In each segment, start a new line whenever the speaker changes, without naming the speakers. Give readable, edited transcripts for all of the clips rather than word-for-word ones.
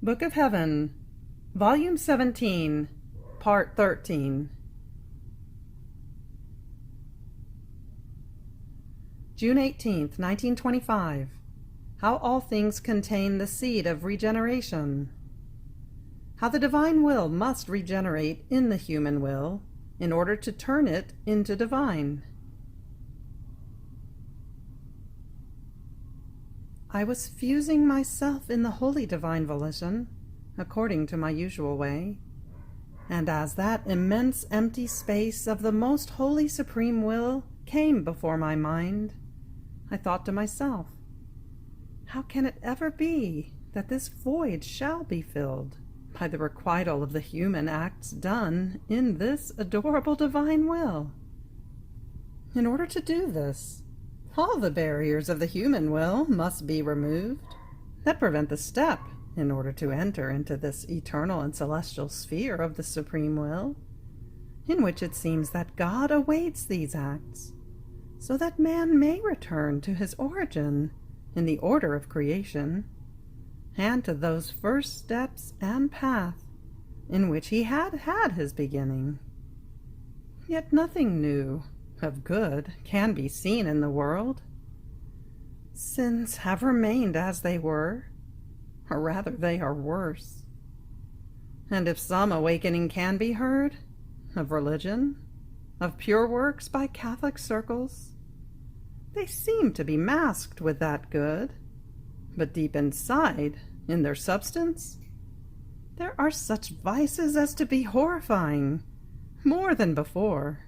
Book of Heaven, Volume 17, Part 13. June 18th, 1925. How all things contain the seed of regeneration. How the divine will must regenerate in the human will in order to turn it into divine. I was fusing myself in the holy divine volition, according to my usual way, and as that immense empty space of the most holy supreme will came before my mind, I thought to myself, how can it ever be that this void shall be filled by the requital of the human acts done in this adorable divine will? In order to do this, all the barriers of the human will must be removed that prevent the step in order to enter into this eternal and celestial sphere of the supreme will, in which it seems that God awaits these acts, so that man may return to his origin in the order of creation, and to those first steps and path in which he had his beginning. Yet nothing new of good can be seen in the world. Sins have remained as they were, or rather they are worse. And if some awakening can be heard, of religion, of pure works by Catholic circles, they seem to be masked with that good, but deep inside, in their substance, there are such vices as to be horrifying, more than before.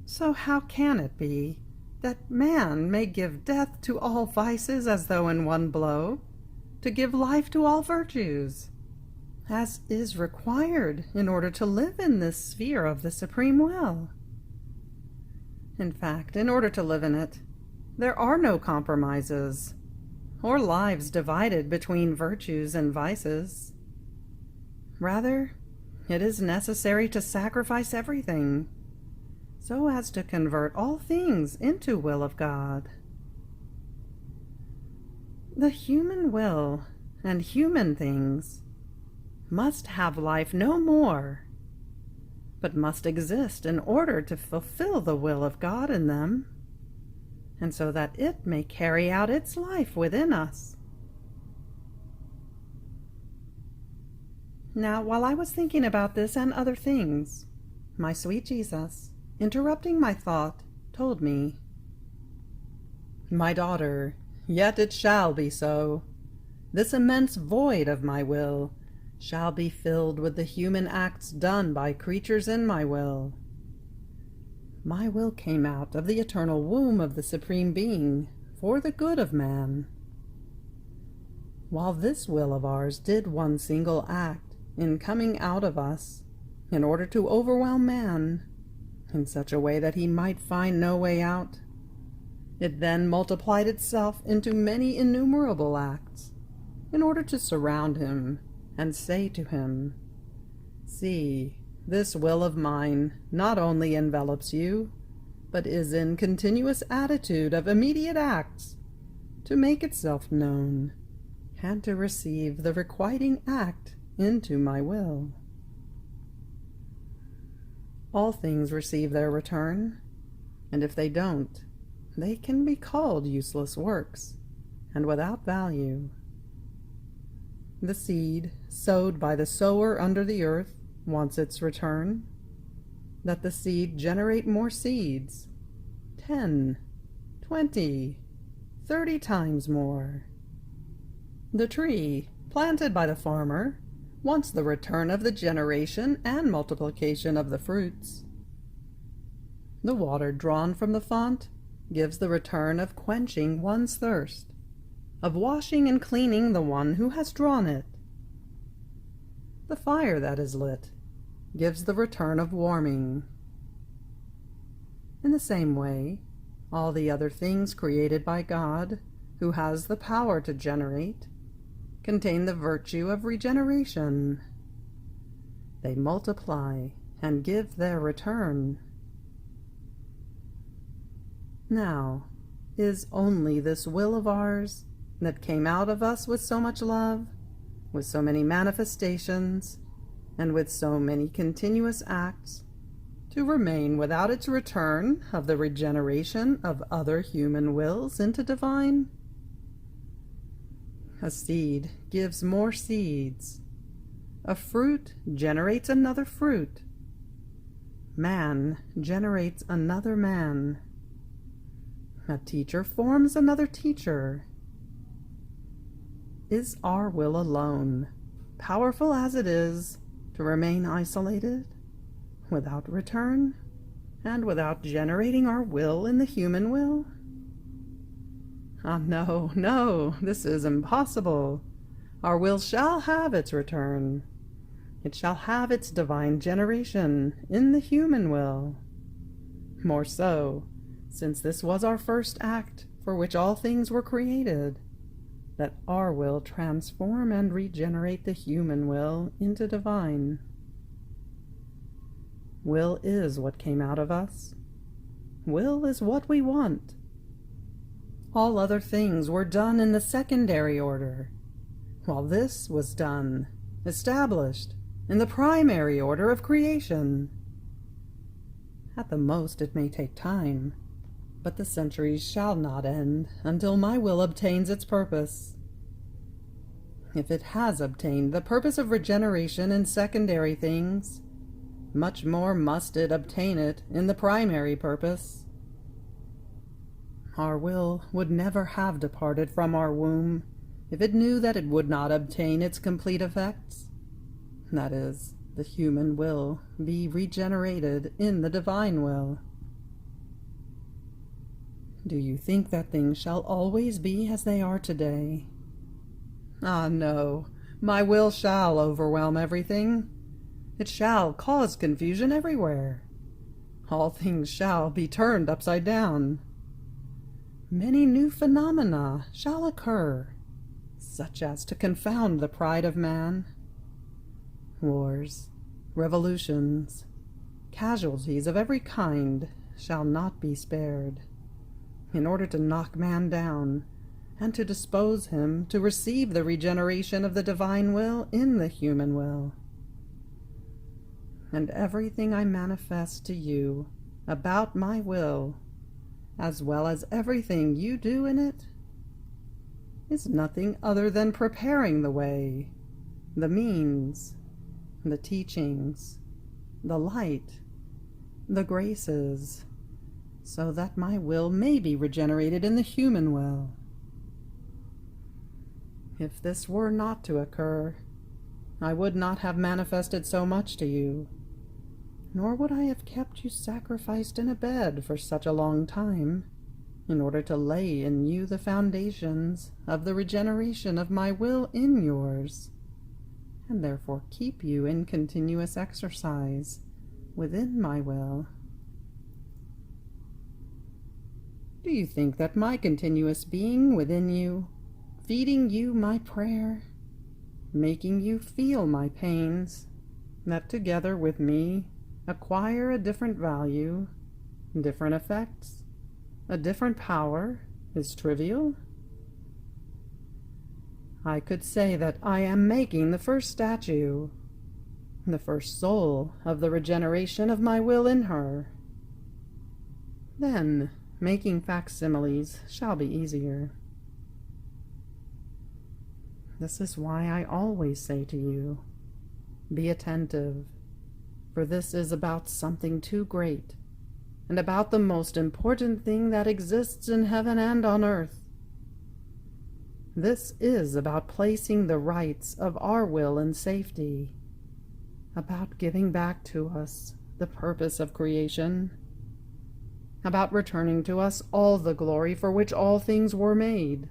So how can it be that man may give death to all vices as though in one blow, to give life to all virtues, as is required in order to live in this sphere of the supreme will? In fact, in order to live in it, there are no compromises, or lives divided between virtues and vices. Rather, it is necessary to sacrifice everything, so as to convert all things into will of God. The human will and human things must have life no more, but must exist in order to fulfill the will of God in them, and so that it may carry out its life within us. Now, while I was thinking about this and other things, my sweet Jesus, interrupting my thought, told me, "My daughter, yet it shall be so. This immense void of my will shall be filled with the human acts done by creatures in my will. My will came out of the eternal womb of the Supreme Being for the good of man. While this will of ours did one single act in coming out of us in order to overwhelm man in such a way that he might find no way out, it then multiplied itself into many innumerable acts in order to surround him and say to him, 'See, this will of mine not only envelops you, but is in continuous attitude of immediate acts to make itself known and to receive the requiting act into my will.' All things receive their return, and if they don't, they can be called useless works and without value. The seed sowed by the sower under the earth wants its return, that the seed generate more seeds, 10, 20, 30 times more. The tree planted by the farmer wants the return of the generation and multiplication of the fruits. The water drawn from the font gives the return of quenching one's thirst, of washing and cleaning the one who has drawn it. The fire that is lit gives the return of warming. In the same way, all the other things created by God, who has the power to generate, contain the virtue of regeneration. They multiply and give their return. Now, is only this will of ours that came out of us with so much love, with so many manifestations, and with so many continuous acts, to remain without its return of the regeneration of other human wills into divine? A seed gives more seeds. A fruit generates another fruit. Man generates another man. A teacher forms another teacher. Is our will alone, powerful as it is, to remain isolated, without return, and without generating our will in the human will? Ah, no, no, this is impossible. Our will shall have its return. It shall have its divine generation in the human will. More so, since this was our first act for which all things were created, that our will transform and regenerate the human will into divine. Will is what came out of us. Will is what we want. All other things were done in the secondary order, while this was done, established, in the primary order of creation. At the most it may take time, but the centuries shall not end until my will obtains its purpose. If it has obtained the purpose of regeneration in secondary things, much more must it obtain it in the primary purpose. Our will would never have departed from our womb if it knew that it would not obtain its complete effects. That is, the human will be regenerated in the divine will. Do you think that things shall always be as they are today? Ah, no, my will shall overwhelm everything. It shall cause confusion everywhere. All things shall be turned upside down. Many new phenomena shall occur, such as to confound the pride of man. Wars, revolutions, casualties of every kind shall not be spared, in order to knock man down, and to dispose him to receive the regeneration of the divine will in the human will. And everything I manifest to you about my will, as well as everything you do in it, is nothing other than preparing the way, the means, the teachings, the light, the graces, so that my will may be regenerated in the human will. If this were not to occur, I would not have manifested so much to you, nor would I have kept you sacrificed in a bed for such a long time, in order to lay in you the foundations of the regeneration of my will in yours, and therefore keep you in continuous exercise within my will. Do you think that my continuous being within you, feeding you my prayer, making you feel my pains, that together with me acquire a different value, different effects, a different power, is trivial? I could say that I am making the first statue, the first soul of the regeneration of my will in her. Then making facsimiles shall be easier. This is why I always say to you, be attentive, for this is about something too great, and about the most important thing that exists in heaven and on earth. This is about placing the rights of our will in safety, about giving back to us the purpose of creation, about returning to us all the glory for which all things were made,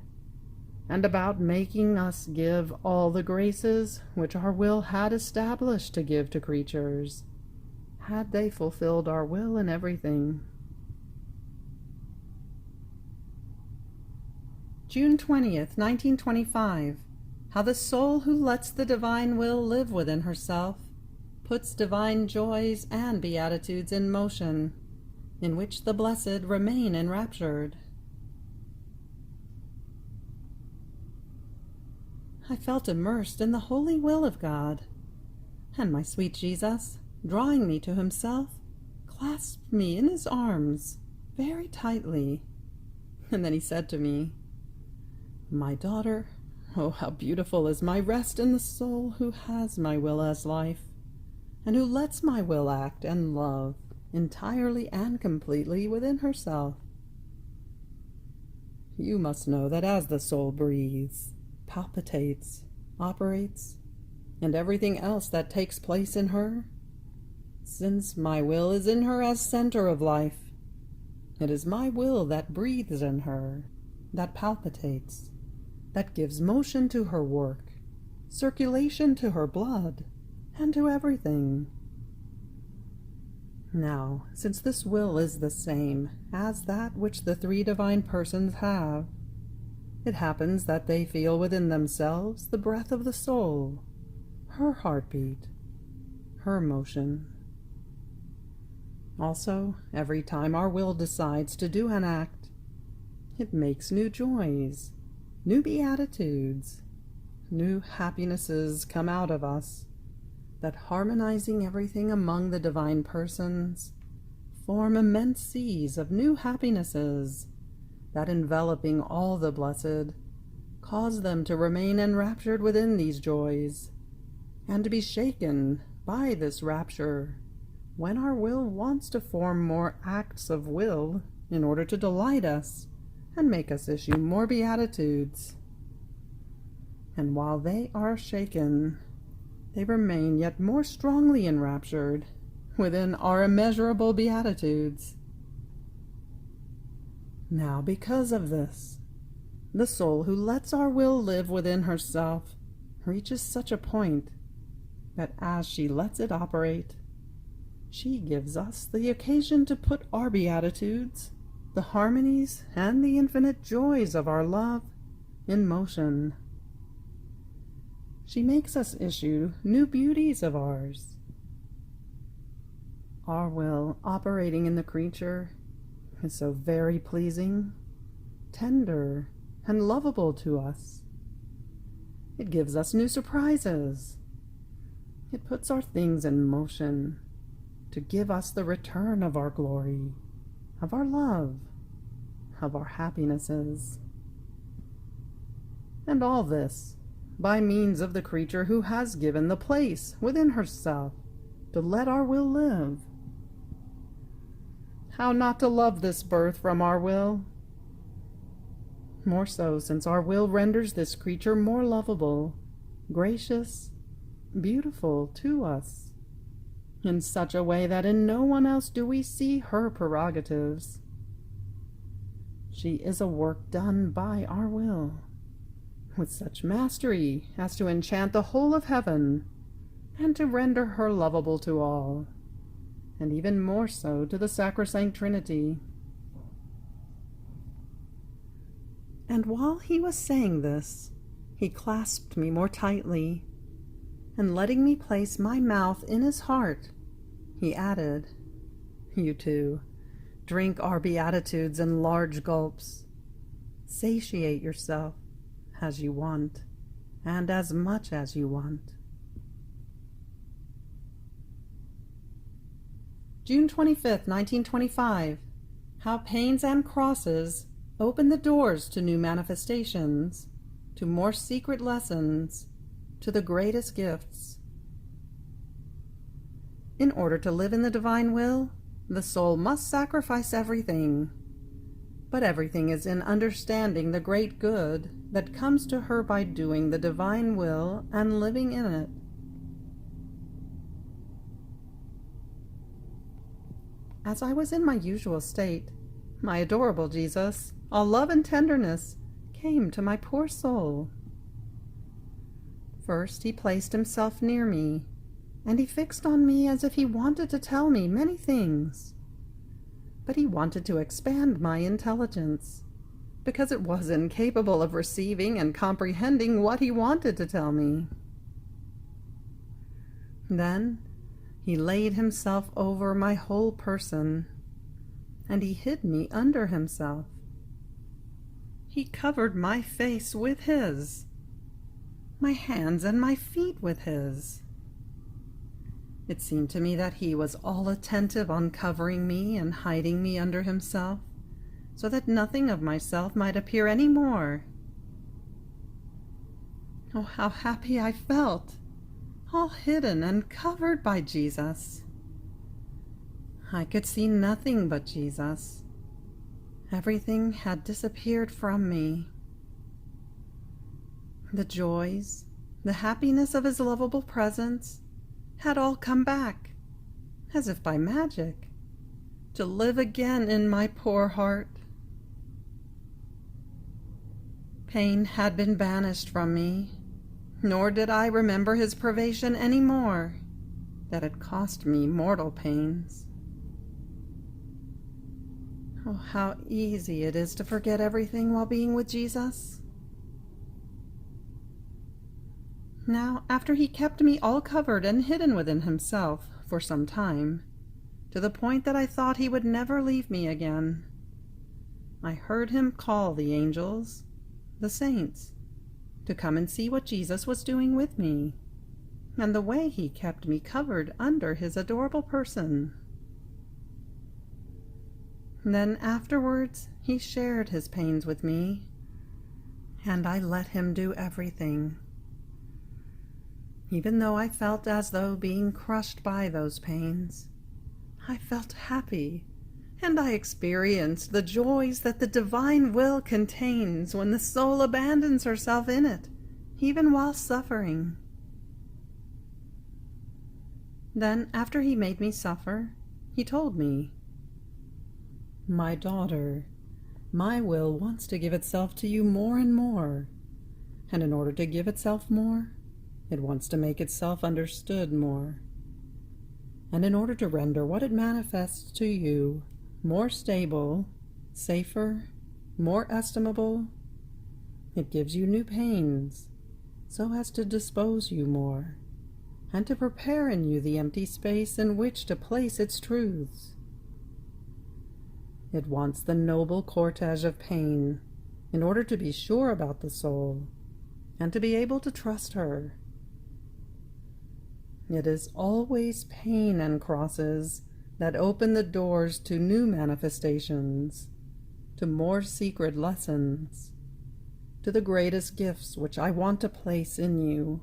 and about making us give all the graces which our will had established to give to creatures, had they fulfilled our will in everything. June 20th, 1925. How the soul who lets the divine will live within herself puts divine joys and beatitudes in motion, in which the blessed remain enraptured. I felt immersed in the holy will of God, and my sweet Jesus, drawing me to himself, clasped me in his arms very tightly, and then he said to me, "My daughter, oh, how beautiful is my rest in the soul who has my will as life, and who lets my will act and love entirely and completely within herself. You must know that as the soul breathes, palpitates, operates, and everything else that takes place in her, since my will is in her as center of life, it is my will that breathes in her, that palpitates, that gives motion to her work, circulation to her blood, and to everything. Now, since this will is the same as that which the three divine persons have, it happens that they feel within themselves the breath of the soul, her heartbeat, her motion. Also, every time our will decides to do an act, it makes new joys, new beatitudes, new happinesses come out of us, that harmonizing everything among the divine persons, form immense seas of new happinesses, that enveloping all the blessed, cause them to remain enraptured within these joys, and to be shaken by this rapture, when our will wants to form more acts of will in order to delight us and make us issue more beatitudes. And while they are shaken, they remain yet more strongly enraptured within our immeasurable beatitudes. Now, because of this, the soul who lets our will live within herself reaches such a point that as she lets it operate, she gives us the occasion to put our beatitudes, the harmonies, and the infinite joys of our love in motion. She makes us issue new beauties of ours. Our will operating in the creature is so very pleasing, tender, and lovable to us. It gives us new surprises. It puts our things in motion to give us the return of our glory, of our love, of our happinesses. And all this by means of the creature who has given the place within herself to let our will live. How not to love this birth from our will? More so since our will renders this creature more lovable, gracious, beautiful to us, in such a way that in no one else do we see her prerogatives. She is a work done by our will, with such mastery as to enchant the whole of heaven, and to render her lovable to all, and even more so to the sacrosanct Trinity. And while he was saying this, he clasped me more tightly, and letting me place my mouth in his heart, he added, "You too, drink our beatitudes in large gulps. Satiate yourself as you want, and as much as you want." June 25th, 1925. How pains and crosses open the doors to new manifestations, to more secret lessons, to the greatest gifts. In order to live in the divine will, the soul must sacrifice everything. But everything is in understanding the great good that comes to her by doing the divine will and living in it. As I was in my usual state, my adorable Jesus, all love and tenderness, came to my poor soul. First he placed himself near me, and he fixed on me as if he wanted to tell me many things. But he wanted to expand my intelligence, because it was incapable of receiving and comprehending what he wanted to tell me. Then he laid himself over my whole person, and he hid me under himself. He covered my face with his, my hands and my feet with his. It seemed to me that he was all attentive on covering me and hiding me under himself, so that nothing of myself might appear any more. Oh, how happy I felt, all hidden and covered by Jesus. I could see nothing but Jesus. Everything had disappeared from me. The joys, the happiness of his lovable presence had all come back, as if by magic, to live again in my poor heart. Pain had been banished from me, nor did I remember his privation any more, that had cost me mortal pains. Oh, how easy it is to forget everything while being with Jesus. Now, after he kept me all covered and hidden within himself for some time, to the point that I thought he would never leave me again, I heard him call the angels, the saints, to come and see what Jesus was doing with me, and the way he kept me covered under his adorable person. Then afterwards he shared his pains with me, and I let him do everything. Even though I felt as though being crushed by those pains, I felt happy, and I experienced the joys that the divine will contains when the soul abandons herself in it, even while suffering. Then, after he made me suffer, he told me, "My daughter, my will wants to give itself to you more and more, and in order to give itself more, it wants to make itself understood more. And in order to render what it manifests to you more stable, safer, more estimable, it gives you new pains, so as to dispose you more, and to prepare in you the empty space in which to place its truths. It wants the noble cortege of pain, in order to be sure about the soul, and to be able to trust her. It is always pain and crosses that open the doors to new manifestations, to more secret lessons, to the greatest gifts which I want to place in you.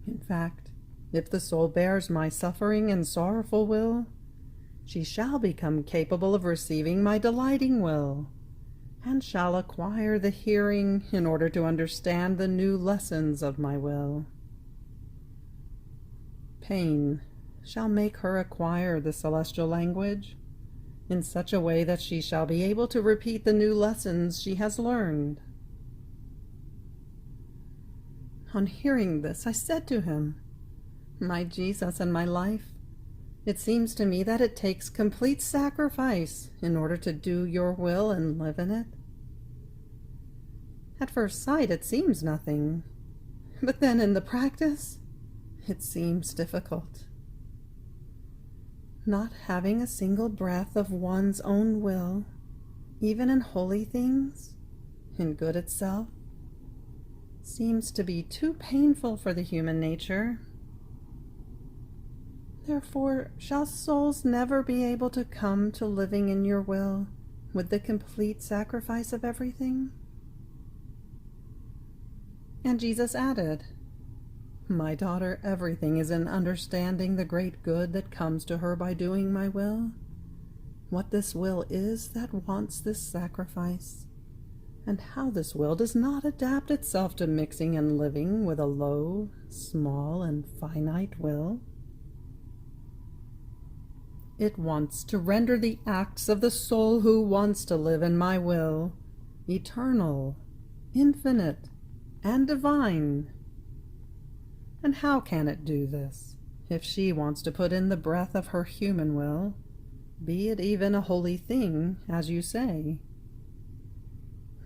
In fact, if the soul bears my suffering and sorrowful will, she shall become capable of receiving my delighting will, and shall acquire the hearing in order to understand the new lessons of my will. Pain shall make her acquire the celestial language in such a way that she shall be able to repeat the new lessons she has learned." On hearing this, I said to him, "My Jesus and my life, it seems to me that it takes complete sacrifice in order to do your will and live in it. At first sight it seems nothing, but then in the practice it seems difficult. Not having a single breath of one's own will, even in holy things, in good itself, seems to be too painful for the human nature. Therefore, shall souls never be able to come to living in your will with the complete sacrifice of everything?" And Jesus added, "My daughter, everything is in understanding the great good that comes to her by doing my will, what this will is that wants this sacrifice, and how this will does not adapt itself to mixing and living with a low, small, and finite will. It wants to render the acts of the soul who wants to live in my will eternal, infinite, and divine. And how can it do this, if she wants to put in the breath of her human will, be it even a holy thing, as you say?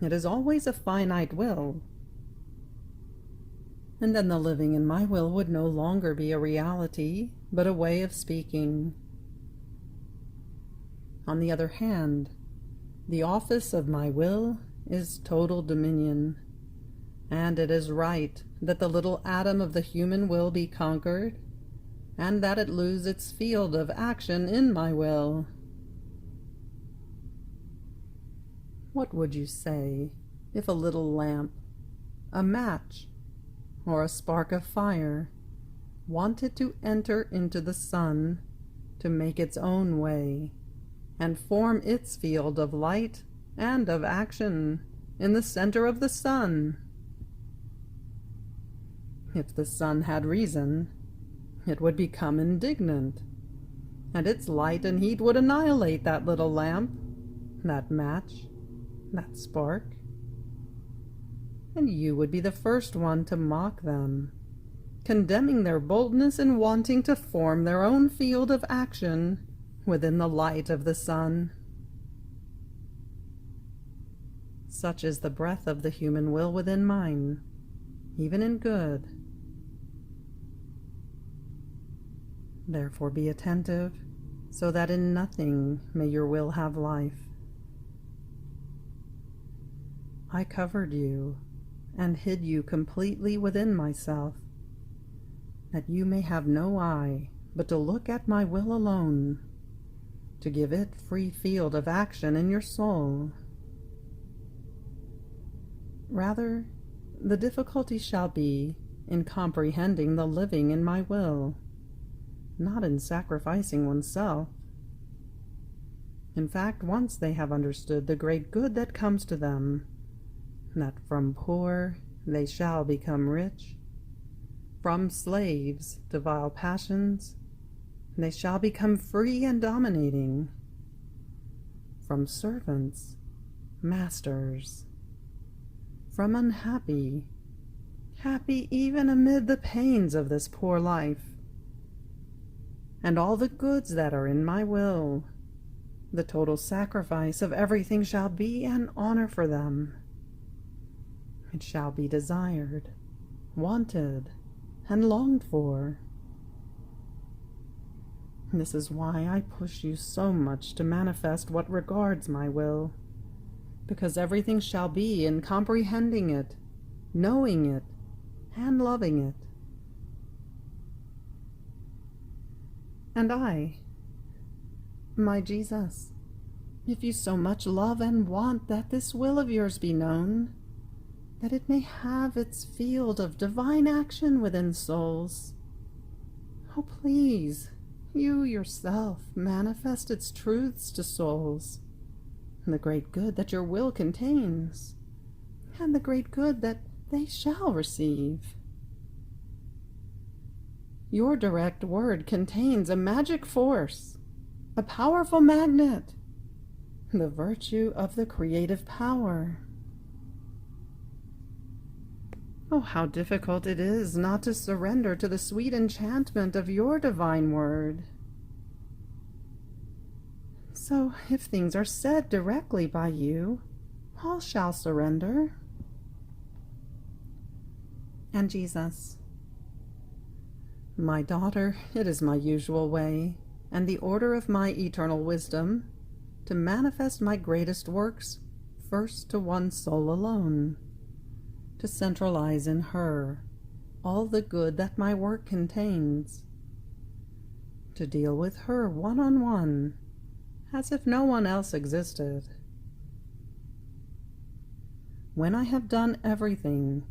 It is always a finite will. And then the living in my will would no longer be a reality, but a way of speaking. On the other hand, the office of my will is total dominion, and it is right that the little atom of the human will be conquered, and that it lose its field of action in my will. What would you say if a little lamp, a match, or a spark of fire wanted to enter into the sun to make its own way and form its field of light and of action in the center of the sun? If the sun had reason, it would become indignant, and its light and heat would annihilate that little lamp, that match, that spark, and you would be the first one to mock them, condemning their boldness in wanting to form their own field of action within the light of the sun. Such is the breath of the human will within mine, even in good. Therefore be attentive, so that in nothing may your will have life. I covered you and hid you completely within myself, that you may have no eye but to look at my will alone, to give it free field of action in your soul. Rather, the difficulty shall be in comprehending the living in my will, not in sacrificing oneself. In fact, once they have understood the great good that comes to them, that from poor they shall become rich, from slaves to vile passions they shall become free and dominating, from servants, masters, from unhappy, happy even amid the pains of this poor life. And all the goods that are in my will, the total sacrifice of everything shall be an honor for them. It shall be desired, wanted, and longed for. This is why I push you so much to manifest what regards my will, because everything shall be in comprehending it, knowing it, and loving it. And I, my Jesus, if you so much love and want that this will of yours be known, that it may have its field of divine action within souls, oh please, you yourself manifest its truths to souls, the great good that your will contains, and the great good that they shall receive. Your direct word contains a magic force, a powerful magnet, the virtue of the creative power. Oh, how difficult it is not to surrender to the sweet enchantment of your divine word. So, if things are said directly by you, all shall surrender. And Jesus, my daughter, it is my usual way, and the order of my eternal wisdom, to manifest my greatest works first to one soul alone, to centralize in her all the good that my work contains, to deal with her one-on-one, as if no one else existed. When I have done everything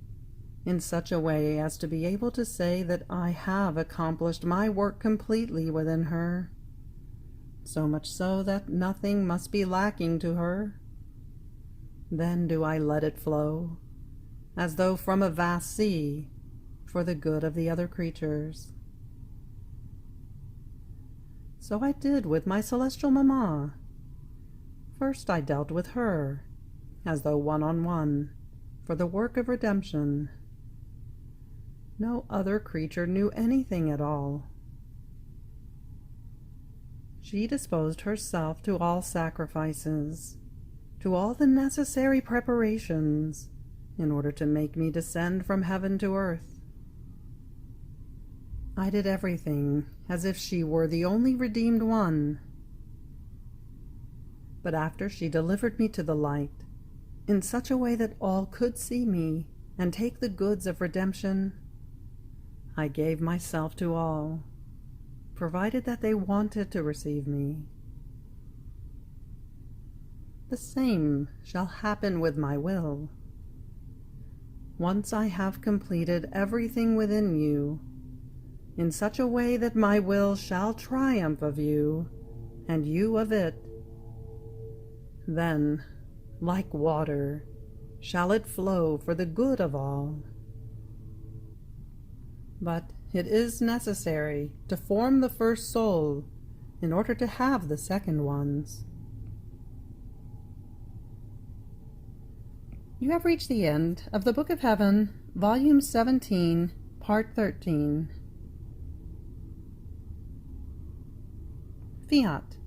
in such a way as to be able to say that I have accomplished my work completely within her, so much so that nothing must be lacking to her, then do I let it flow, as though from a vast sea, for the good of the other creatures. So I did with my celestial mamma. First I dealt with her, as though one-on-one, for the work of redemption. No other creature knew anything at all. She disposed herself to all sacrifices, to all the necessary preparations, in order to make me descend from heaven to earth. I did everything as if she were the only redeemed one. But after she delivered me to the light, in such a way that all could see me, and take the goods of redemption, I gave myself to all, provided that they wanted to receive me. The same shall happen with my will. Once I have completed everything within you, in such a way that my will shall triumph of you, and you of it, then, like water, shall it flow for the good of all. But it is necessary to form the first soul in order to have the second ones. You have reached the end of the Book of Heaven, Volume 17, Part 13. Fiat.